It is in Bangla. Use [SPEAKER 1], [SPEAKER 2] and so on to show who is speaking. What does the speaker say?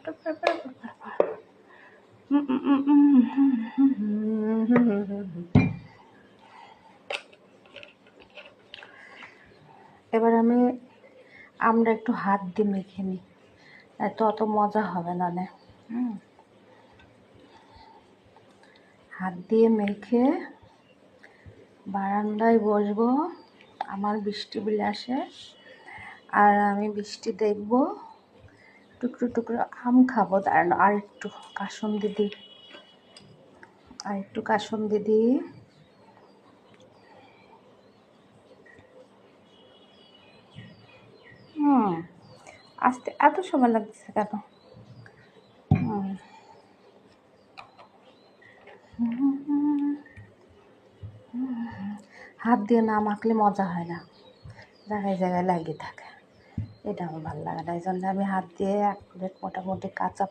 [SPEAKER 1] এবার আমি আমরা একটু হাত দিয়ে মেখে নিই, এত অত মজা হবে না। হাত দিয়ে মেখে বারান্দায় বসবো, আমার বৃষ্টি বিলাসে, আর আমি বৃষ্টি দেখবো, টুকরো টুকরো আম খাবো। দাঁড়ানো, আর একটু কাসুন্দি দিই, আসতে এত সময় লাগছে কেন? হাত দিয়ে না মাখলে মজা হয় না, জায়গায় জায়গায় লাগিয়ে থাকে, এটা আমার ভালো লাগে না। এই জন্য আমি হাত দিয়ে এক প্লেট মোটামুটি কাঁচা